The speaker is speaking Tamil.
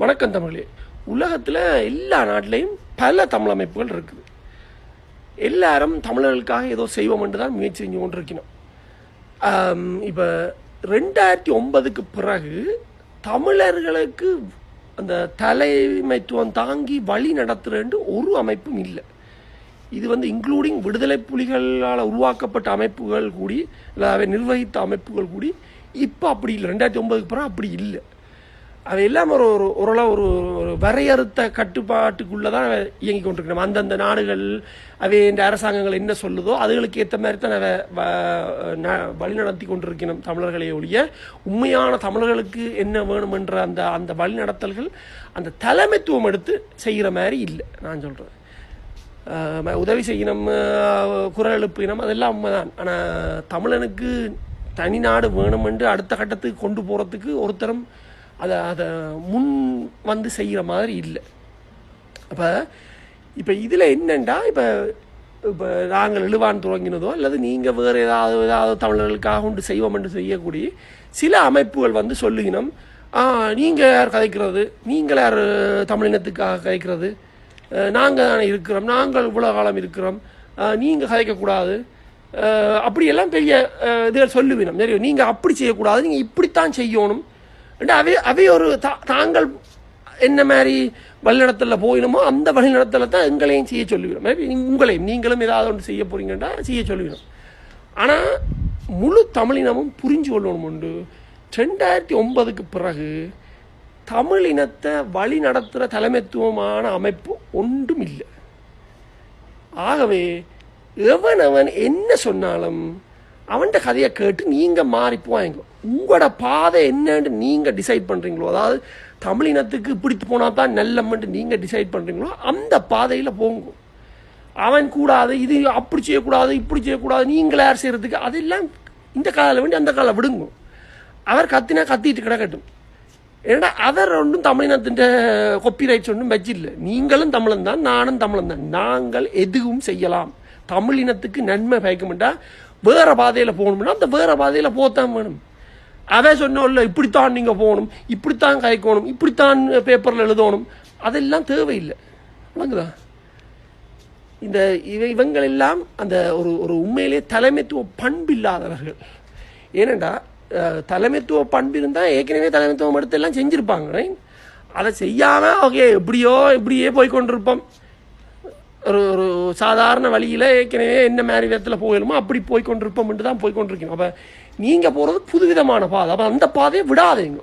வணக்கம் தமிழே. உலகத்தில் எல்லா நாட்டிலையும் பல தமிழ் அமைப்புகள் இருக்குது. எல்லாரும் தமிழர்களுக்காக ஏதோ செய்வோம் என்று தான் முயற்சி செஞ்சு கொண்டிருக்கணும். இப்போ 2009க்கு பிறகு தமிழர்களுக்கு அந்த தலைமைத்துவம் தாங்கி வழி நடத்துகிற ஒரு அமைப்பும் இல்லை. இது இன்க்ளூடிங் விடுதலை புலிகளால் உருவாக்கப்பட்ட அமைப்புகள் கூடி இல்லை அவை நிர்வகித்த அமைப்புகள் கூடி இப்போ அப்படி இல்லை. 2009க்கு பிறகு அப்படி இல்லை. அவையெல்லாம் ஓரளவு ஒரு வரையறுத்த கட்டுப்பாட்டுக்குள்ளே தான் இயங்கி கொண்டிருக்கணும். அந்தந்த நாடுகள் அவை இந்த அரசாங்கங்கள் என்ன சொல்லுதோ அதுகளுக்கு ஏற்ற மாதிரி தான் வழிநடத்தி கொண்டிருக்கணும் தமிழர்களை ஒழிய உண்மையான தமிழர்களுக்கு என்ன வேணுமென்ற அந்த வழிநடத்தல்கள் அந்த தலைமைத்துவம் எடுத்து செய்கிற மாதிரி இல்லை. நான் சொல்கிறேன், உதவி செய்யணும், குரல் எழுப்பினம், அதெல்லாம் உண்மைதான். ஆனால் தமிழனுக்கு தனி நாடு வேணும் என்று அடுத்த கட்டத்துக்கு கொண்டு போகிறதுக்கு ஒருத்தரும் அதை முன் செய்கிற மாதிரி இல்லை. இப்போ இதில் என்னென்னா, இப்போ நாங்கள் எழுவான் தொடங்கினதோ அல்லது நீங்கள் வேறு ஏதாவது தமிழர்களுக்காக உண்டு செய்வோம் என்று செய்யக்கூடிய சில அமைப்புகள் சொல்லுகினோம், நீங்கள் யார் கதைக்கிறது, நீங்கள் யார் தமிழினத்துக்காக கதைக்கிறது, நாங்கள் தானே இருக்கிறோம், நாங்கள் இவ்வளோ காலம் இருக்கிறோம், நீங்கள் கதைக்கக்கூடாது, அப்படியெல்லாம் பெரிய இதுகள் சொல்லுவினோம். சரி, நீங்கள் அப்படி செய்யக்கூடாது, நீங்கள் இப்படித்தான் செய்யணும். அவை ஒரு தாங்கள் என்ன மாதிரி வழிநடத்தலில் போயிடுமோ அந்த வழிநடத்தலை தான் எங்களையும் செய்ய சொல்லிவிடும். உங்களையும் நீங்களும் ஏதாவது ஒன்று செய்ய போறீங்கன்னா செய்ய சொல்லிவிடும். ஆனால் முழு தமிழினமும் புரிஞ்சு கொள்ளணும் உண்டு. 2009க்கு பிறகு தமிழினத்தை வழி நடத்துகிற தலைமைத்துவமான அமைப்பு ஒன்றும் இல்லை. ஆகவே எவன் என்ன சொன்னாலும் அவன்கிட்ட கதையை கேட்டு நீங்கள் மாறிப்போவாங்க. உங்களோட பாதை என்னன்னு நீங்கள் டிசைட் பண்ணுறீங்களோ, அதாவது தமிழினத்துக்கு இப்படி போனால் தான் நல்லம்ன்ட்டு நீங்கள் டிசைட் பண்ணுறீங்களோ அந்த பாதையில் போங்க. அவன் கூடாது, இது அப்படி செய்யக்கூடாது, இப்படி செய்யக்கூடாது, நீங்களே யார் செய்கிறதுக்கு, அதெல்லாம் இந்த காலில் வேண்டி அந்த காலை விடுங்க. அவர் கத்தினா கத்திட்டு கிடக்கட்டும். ஏன்னா அவர் ஒன்றும் தமிழினத்தின் காப்பி ரைட்ஸ் ஒன்றும் வச்சில்லை. நீங்களும் தமிழன் தான், நானும் தமிழன் தான். நாங்கள் எதுவும் செய்யலாம். தமிழினத்துக்கு நன்மை பயக்கமாட்டா வேற பாதையில் போகணும்னா அந்த வேற பாதையில் போத்தான் வேணும். அவன் சொன்னோம்ல இப்படித்தான் நீங்கள் போகணும், இப்படித்தான் கதைக்கணும், இப்படித்தான் பேப்பரில் எழுதணும், அதெல்லாம் தேவையில்லை. வழங்குதா? இவங்கள் எல்லாம் அந்த ஒரு உண்மையிலே தலைமைத்துவ பண்பு இல்லாதவர்கள். ஏனெண்டா தலைமைத்துவ பண்பு இருந்தால் ஏற்கனவே தலைமைத்துவம் எடுத்து எல்லாம் செஞ்சுருப்பாங்க. அதை செய்யாமல் ஓகே இப்படியே போய்கொண்டிருப்போம். ஒரு சாதாரண வழியில் ஏற்கனவே என்ன மாதிரி விதத்தில் போயிடுமோ அப்படி போய்கொண்டிருப்போம் என்று தான் போய்கொண்டிருக்கணும். அப்போ நீங்கள் போகிறது புதுவிதமான பாதை. அப்போ அந்த பாதையை விடாதீங்க.